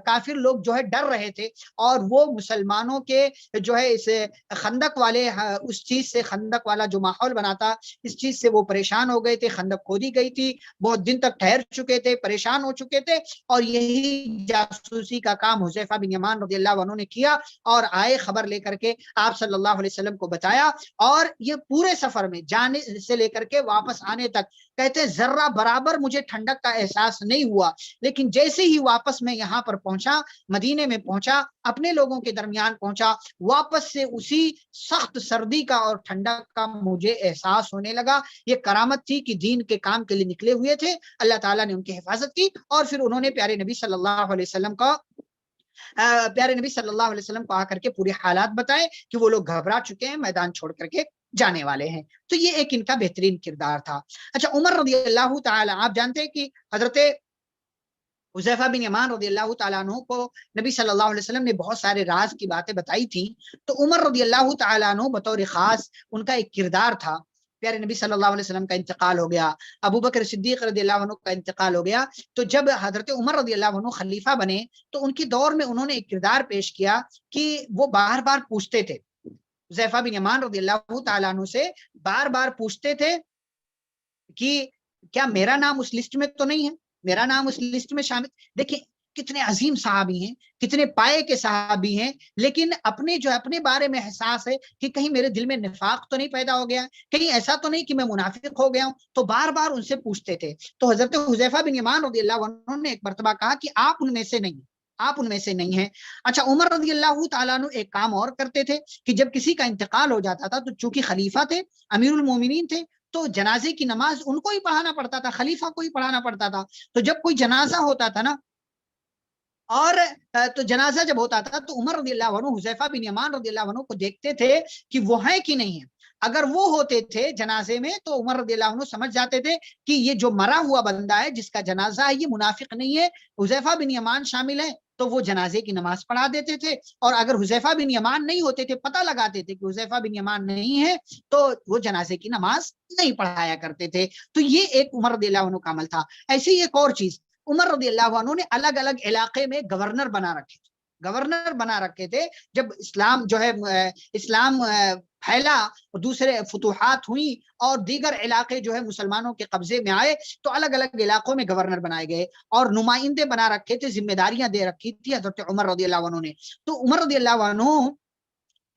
کافر لوگ جو ہے ڈر رہے تھے، اور وہ مسلمانوں کے جو ہے اس خندق والے اس چیز سے، خندق والا جو ماحول بنا تھا اس چیز سے وہ پریشان ہو گئے تھے، خندق کھودی گئی تھی، بہت دن تک ٹھہر چکے تھے، پریشان ہو چکے تھے، اور یہی جاسوسی کا کام حذیفہ بن یمان رضی اللہ عنہ نے کیا اور آئے خبر لے کر کے آپ صلی اللہ علیہ وسلم کو بتایا، اور یہ پورے سفر میں جانے سے لے کر کے واپس آنے تک کہتے ذرہ برابر مجھے ٹھنڈک کا احساس نہیں ہوا، لیکن جیسے ہی واپس میں یہاں پر پہنچا، مدینے میں پہنچا، اپنے لوگوں کے درمیان پہنچا، واپس سے اسی سخت سردی کا اور ٹھنڈک کا مجھے احساس ہونے لگا۔ یہ کرامت تھی کہ دین کے کام کے لیے نکلے ہوئے تھے، اللہ تعالیٰ نے ان کی حفاظت کی، اور پھر انہوں نے پیارے نبی صلی اللہ علیہ وسلم کو آ کر کے پورے حالات بتائے کہ وہ لوگ گھبرا چکے ہیں، میدان چھوڑ کر کے جانے والے ہیں، تو یہ ایک ان کا بہترین کردار تھا۔ اچھا عمر رضی اللہ تعالی، آپ جانتے ہیں کہ حضرت حذیفہ بن یمان رضی اللہ تعالیٰ عنہ کو نبی صلی اللہ علیہ وسلم نے بہت سارے راز کی باتیں بتائی تھی، تو عمر رضی اللہ تعالیٰ عنہ بطور خاص ان کا ایک کردار تھا۔ پیارے نبی صلی اللہ علیہ وسلم کا انتقال ہو گیا، ابو بکر صدیق رضی اللہ عنہ کا انتقال ہو گیا، تو جب حضرت عمر رضی اللہ عنہ خلیفہ بنے تو ان کی دور میں انہوں نے ایک کردار پیش کیا کہ وہ بار بار پوچھتے تھے، حذیفہ بن یمان رضی اللہ تعالیٰ عنہ سے بار بار پوچھتے تھے کہ کیا میرا نام اس لسٹ میں تو نہیں ہے، میرا نام اس لسٹ میں شامل۔ دیکھیں کتنے عظیم صحابی ہیں، کتنے پائے کے صحابی ہیں، لیکن اپنے بارے میں احساس ہے کہ کہیں میرے دل میں نفاق تو نہیں پیدا ہو گیا، کہیں ایسا تو نہیں کہ میں منافق ہو گیا ہوں، تو بار بار ان سے پوچھتے تھے۔ تو حضرت حذیفہ بن یمان رضی اللہ عنہ نے ایک مرتبہ کہا کہ آپ ان میں سے نہیں، آپ ان میں سے نہیں ہیں۔ اچھا عمر رضی اللہ تعالیٰ عنہ ایک کام اور کرتے تھے کہ جب کسی کا انتقال ہو جاتا تھا تو چونکہ خلیفہ تھے، امیر المومنین تھے، تو جنازے کی نماز ان کو ہی پڑھانا پڑتا تھا، خلیفہ کو ہی پڑھانا پڑتا تھا۔ تو جب کوئی جنازہ ہوتا تھا نا، اور تو جنازہ جب ہوتا تھا تو عمر رضی اللہ عنہ حذیفہ بن یمان رضی اللہ عنہ کو دیکھتے تھے کہ وہ ہیں کہ نہیں ہیں، اگر وہ ہوتے تھے جنازے میں تو عمر رضی اللہ عنہ سمجھ جاتے تھے کہ یہ جو مرا ہوا بندہ ہے جس کا جنازہ ہے یہ منافق نہیں ہے، حذیفہ بن یمان شامل ہے، تو وہ جنازے کی نماز پڑھا دیتے تھے، اور اگر حذیفہ بن یمان نہیں ہوتے تھے، پتہ لگاتے تھے کہ حذیفہ بن یمان نہیں ہے، تو وہ جنازے کی نماز نہیں پڑھایا کرتے تھے۔ تو یہ ایک عمر رضی اللہ عنہ کا عمل تھا۔ ایسی ایک اور چیز، عمر رضی اللہ عنہ نے الگ الگ علاقے میں گورنر بنا رکھے تھے، گورنر بنا رکھے تھے. جب اسلام جو ہے اسلام پھیلا اور دوسرے فتوحات ہوئی اور دیگر علاقے جو ہے مسلمانوں کے قبضے میں آئے تو الگ الگ علاقوں میں گورنر بنائے گئے اور نمائندے بنا رکھے تھے, ذمہ داریاں دے رکھی تھی حضرت عمر رضی اللہ عنہ نے. تو عمر رضی اللہ عنہ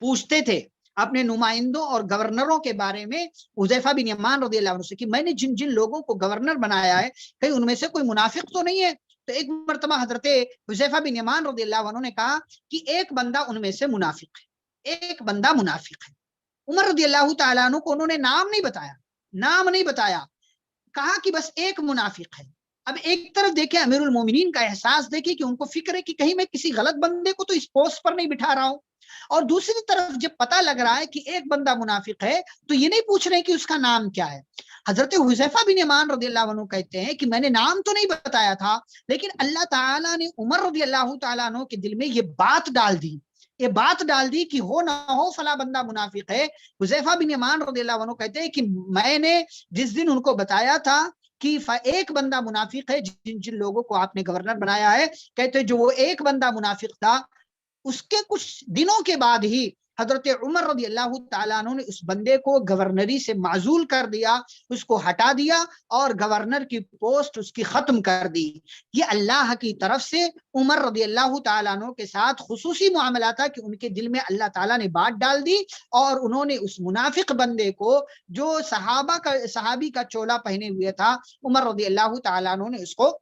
پوچھتے تھے اپنے نمائندوں اور گورنروں کے بارے میں حذیفہ بن یمان رضی اللہ عنہ سے کہ میں نے جن جن لوگوں کو گورنر بنایا ہے کہیں ان میں سے کوئی منافق تو نہیں ہے. تو ایک مرتبہ حضرت حذیفہ بن یمان رضی اللہ عنہ نے کہا کہ ایک بندہ ان میں سے منافق ہے, ایک بندہ منافق ہے. عمر رضی اللہ تعالیٰ عنہ کو انہوں نے نام نہیں بتایا, کہا کہ بس ایک منافق ہے. اب ایک طرف دیکھیں امیر المومنین کا احساس دیکھیں کہ ان کو فکر ہے کہ کہیں میں کسی غلط بندے کو تو اس پوسٹ پر نہیں بٹھا رہا ہوں, اور دوسری طرف جب پتہ لگ رہا ہے کہ ایک بندہ منافق ہے تو یہ نہیں پوچھ رہے کہ اس کا نام کیا ہے. حضرت حذیفہ بن یمان رضی اللہ عنہ کہتے ہیں کہ میں نے نام تو نہیں بتایا تھا, لیکن اللہ تعالیٰ نے عمر رضی اللہ تعالیٰ عنہ کے دل میں یہ بات ڈال دی کہ ہو نہ ہو فلاں بندہ منافق ہے. حذیفہ بن یمان رضی اللہ عنہ کہتے ہیں کہ میں نے جس دن ان کو بتایا تھا کہ ایک بندہ منافق ہے جن لوگوں کو آپ نے گورنر بنایا ہے, کہتے جو وہ ایک بندہ منافق تھا, اس کے کچھ دنوں کے بعد ہی حضرت عمر رضی اللہ تعالیٰ عنہ نے اس بندے کو گورنری سے معزول کر دیا, اس کو ہٹا دیا اور گورنر کی پوسٹ اس کی ختم کر دی. یہ اللہ کی طرف سے عمر رضی اللہ تعالیٰ عنہ کے ساتھ خصوصی معاملہ تھا کہ ان کے دل میں اللہ تعالیٰ نے بات ڈال دی اور انہوں نے اس منافق بندے کو جو صحابی کا چولا پہنے ہوئے تھا عمر رضی اللہ تعالیٰ عنہ نے اس کو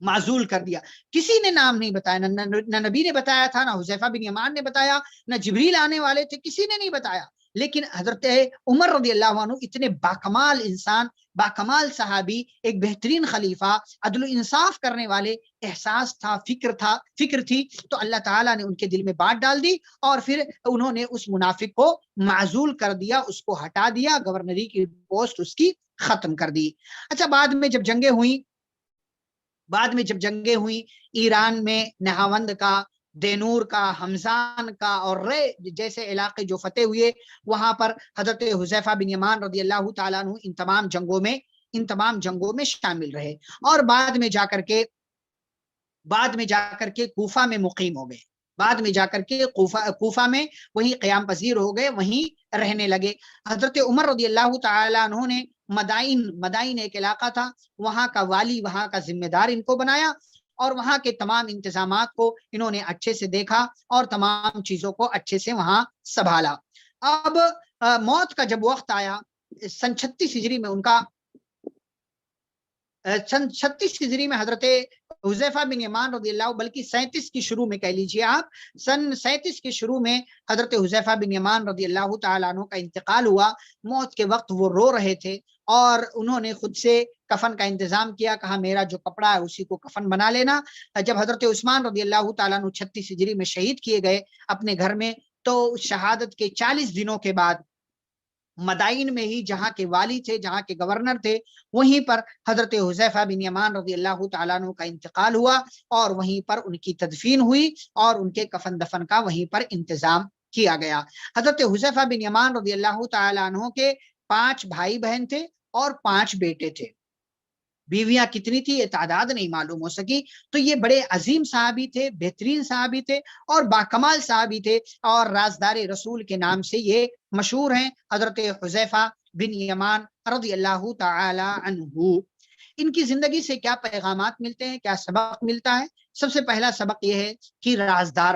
معزول کر دیا. کسی نے نام نہیں بتایا, نہ نبی نے بتایا تھا, نہ حذیفہ بن یمان نے بتایا, نہ جبریل آنے والے تھے, کسی نے نہیں بتایا. لیکن حضرت عمر رضی اللہ عنہ اتنے باکمال انسان, باکمال صحابی, ایک بہترین خلیفہ, عدل و انصاف کرنے والے, احساس تھا, فکر تھی, تو اللہ تعالیٰ نے ان کے دل میں بات ڈال دی اور پھر انہوں نے اس منافق کو معزول کر دیا, اس کو ہٹا دیا, گورنری کی پوسٹ اس کی ختم کر دی. اچھا, بعد میں جب جنگیں ہوئیں ایران میں نہاوند کا, دینور کا, حمزان کا اور رے جیسے علاقے جو فتح ہوئے, وہاں پر حضرت حذیفہ بن یمان رضی اللہ تعالیٰ عنہ ان تمام جنگوں میں شامل رہے اور بعد میں جا کر کے کوفہ میں مقیم ہو گئے. بعد میں جا کر کے کوفہ میں وہیں قیام پذیر ہو گئے, وہیں رہنے لگے. حضرت عمر رضی اللہ تعالیٰ عنہ نے مدائن ایک علاقہ تھا, وہاں کا والی, وہاں کا ذمہ دار ان کو بنایا اور وہاں کے تمام انتظامات کو انہوں نے اچھے سے دیکھا اور تمام چیزوں کو اچھے سے وہاں سنبھالا. اب موت کا جب وقت آیا سن 36 ہجری میں سن 36 ہجری میں حضرت حذیفہ بن یمان رضی اللہ, بلکہ 37 کی شروع میں کہہ لیجئے آپ, سن 37 کے شروع میں حضرت حذیفہ بن یمان رضی اللہ تعالیٰ عنہ کا انتقال ہوا. موت کے وقت وہ رو رہے تھے اور انہوں نے خود سے کفن کا انتظام کیا, کہا میرا جو کپڑا ہے اسی کو کفن بنا لینا. جب حضرت عثمان رضی اللہ تعالیٰ عنہ 36 ہجری میں شہید کیے گئے اپنے گھر میں, تو شہادت کے 40 دنوں کے بعد مدائن میں ہی جہاں کے والی تھے, جہاں کے گورنر تھے, وہیں پر حضرت حذیفہ بن یمان رضی اللہ تعالیٰ عنہ کا انتقال ہوا اور وہیں پر ان کی تدفین ہوئی اور ان کے کفن دفن کا وہیں پر انتظام کیا گیا. حضرت حذیفہ بن یمان رضی اللہ تعالیٰ عنہ کے 5 بھائی بہن تھے اور 5 بیٹے تھے. بیویاں کتنی تھی یہ تعداد نہیں معلوم ہو سکی. تو یہ بڑے عظیم صحابی تھے, بہترین صحابی تھے اور باکمال صحابی تھے اور رازدار رسول کے نام سے یہ مشہور ہیں, حضرت حذیفہ بن یمان رضی اللہ تعالی عنہ. ان کی زندگی سے کیا پیغامات ملتے ہیں, کیا سبق ملتا ہے؟ سب سے پہلا سبق یہ ہے کہ رازدار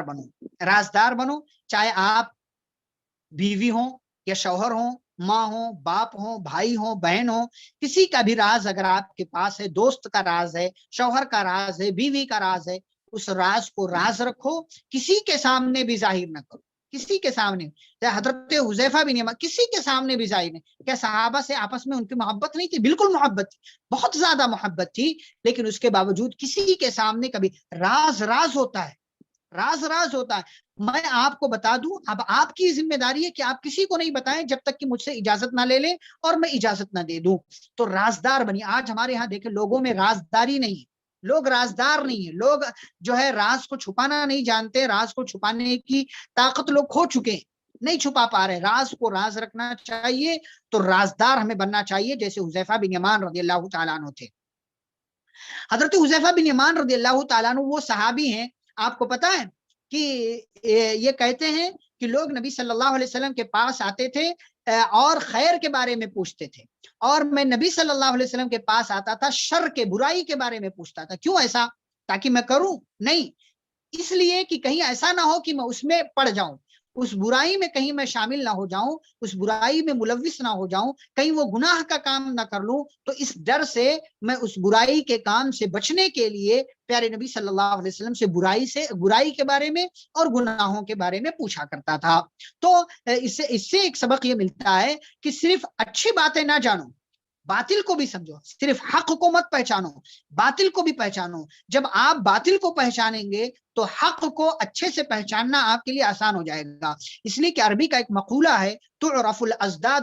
بنو, چاہے آپ بیوی ہوں یا شوہر ہوں, ماں ہوں, باپ ہوں, بھائی ہوں, بہن ہوں, کسی کا بھی راز اگر آپ کے پاس ہے, دوست کا راز ہے, شوہر کا راز ہے, بیوی کا راز ہے, اس راز کو راز رکھو, کسی کے سامنے بھی ظاہر نہ کرو, کسی کے سامنے. حضرت حذیفہ بن یمان کسی کے سامنے بھی ظاہر نہیں. کیا صحابہ سے آپس میں ان کی محبت نہیں تھی؟ بالکل محبت تھی, بہت زیادہ محبت تھی, لیکن اس کے باوجود کسی کے سامنے کبھی راز ہوتا ہے, راز ہوتا ہے. میں آپ کو بتا دوں, اب آپ کی ذمہ داری ہے کہ آپ کسی کو نہیں بتائیں جب تک کہ مجھ سے اجازت نہ لے لیں اور میں اجازت نہ دے دوں. تو رازدار بنی. آج ہمارے ہاں دیکھیں لوگوں میں رازداری نہیں ہے, لوگ رازدار نہیں ہے, لوگ جو ہے راز کو چھپانا نہیں جانتے, راز کو چھپانے کی طاقت لوگ کھو چکے ہیں, نہیں چھپا پا رہے. راز کو راز رکھنا چاہیے, تو رازدار ہمیں بننا چاہیے جیسے حذیفہ بن یمان رضی اللہ تعالیٰ عنہ تھے. حضرت حذیفہ بن یمان رضی اللہ تعالیٰ عنہ وہ صحابی ہیں, آپ کو پتا ہے کہ یہ کہتے ہیں کہ لوگ نبی صلی اللہ علیہ وسلم کے پاس آتے تھے اور خیر کے بارے میں پوچھتے تھے، اور میں نبی صلی اللہ علیہ وسلم کے پاس آتا تھا شر کے، برائی کے بارے میں پوچھتا تھا۔ کیوں ایسا؟ تاکہ میں کروں؟ نہیں، اس لیے کہ کہیں ایسا نہ ہو کہ میں اس میں پڑ جاؤں، اس برائی میں کہیں میں شامل نہ ہو جاؤں، اس برائی میں ملوث نہ ہو جاؤں، کہیں وہ گناہ کا کام نہ کر لوں۔ تو اس ڈر سے میں اس برائی کے کام سے بچنے کے لیے پیارے نبی صلی اللہ علیہ وسلم سے برائی کے بارے میں اور گناہوں کے بارے میں پوچھا کرتا تھا۔ تو اس سے ایک سبق یہ ملتا ہے کہ صرف اچھی باتیں نہ جانو، باطل کو بھی سمجھو، صرف حق کو مت پہچانو، باطل کو بھی پہچانو۔ جب آپ باطل کو پہچانیں گے تو حق کو اچھے سے پہچاننا آپ کے لیے آسان ہو جائے گا۔ اس لیے کہ عربی کا ایک مقولہ ہے تعرف الاشیاء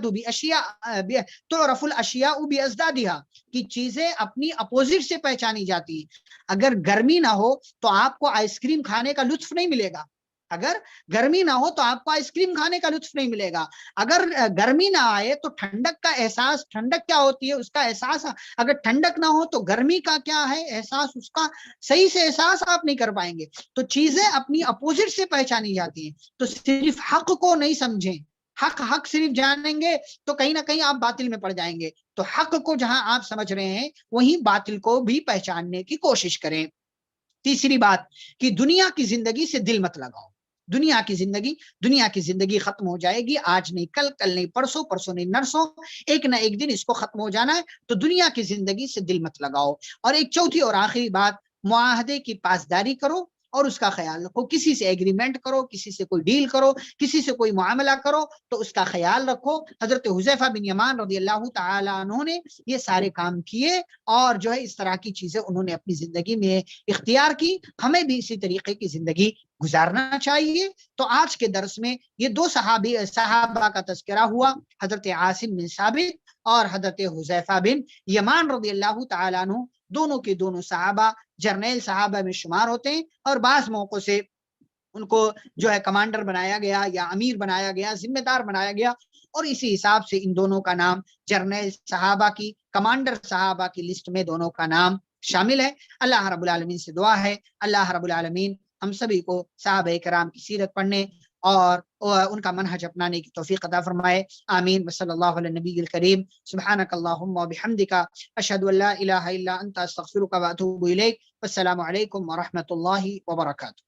بازدادها، کہ چیزیں اپنی اپوزٹ سے پہچانی جاتی ہیں۔ اگر گرمی نہ ہو تو آپ کو آئس کریم کھانے کا لطف نہیں ملے گا، اگر گرمی نہ ہو تو آپ کو آئس کریم کھانے کا لطف نہیں ملے گا۔ اگر گرمی نہ آئے تو ٹھنڈک کا احساس، ٹھنڈک کیا ہوتی ہے اس کا احساس، اگر ٹھنڈک نہ ہو تو گرمی کا کیا ہے احساس، اس کا صحیح سے احساس آپ نہیں کر پائیں گے۔ تو چیزیں اپنی اپوزٹ سے پہچانی جاتی ہیں۔ تو صرف حق کو نہیں سمجھیں، حق صرف جانیں گے تو کہیں نہ کہیں آپ باطل میں پڑ جائیں گے۔ تو حق کو جہاں آپ سمجھ رہے ہیں وہیں باطل کو بھی پہچاننے کی کوشش کریں۔ تیسری بات کہ دنیا کی زندگی سے دل مت لگاؤ۔ دنیا کی زندگی ختم ہو جائے گی، آج نہیں کل، کل نہیں پرسوں، پرسوں نہیں نرسوں، ایک نہ ایک دن اس کو ختم ہو جانا ہے۔ تو دنیا کی زندگی سے دل مت لگاؤ۔ اور ایک چوتھی اور آخری بات، معاہدے کی پاسداری کرو اور اس کا خیال رکھو۔ کسی سے ایگریمنٹ کرو، کسی سے کوئی ڈیل کرو، کسی سے کوئی معاملہ کرو تو اس کا خیال رکھو۔ حضرت حذیفہ بن یمان رضی اللہ تعالی عنہ نے یہ سارے کام کیے اور جو ہے اس طرح کی چیزیں انہوں نے اپنی زندگی میں اختیار کی۔ ہمیں بھی اسی طریقے کی زندگی گزارنا چاہیے۔ تو آج کے درس میں یہ دو صحابہ کا تذکرہ ہوا، حضرت عاصم بن ثابت اور حضرت حذیفہ بن یمان رضی اللہ تعالیٰ عنہ۔ دونوں کے دونوں صحابہ جرنیل صحابہ میں شمار ہوتے ہیں، اور بعض موقعوں سے ان کو جو ہے کمانڈر بنایا گیا یا امیر بنایا گیا، ذمہ دار بنایا گیا، اور اسی حساب سے ان دونوں کا نام جرنیل صحابہ کی، کمانڈر صحابہ کی لسٹ میں دونوں کا نام شامل ہے۔ اللہ رب العالمین سے دعا ہے اللہ رب العالمین ہم سبھی کو صحابہ کرام کی سیرت پڑھنے اور ان کا منہج اپنانے کی توفیق عطا فرمائے۔ آمین وصلی اللہ علی النبی الکریم۔ سبحانک اللہم وبحمدک، اشہد ان لا الہ الا انت، استغفرک واتوب الیک۔ والسلام علیکم ورحمۃ اللہ وبرکاتہ۔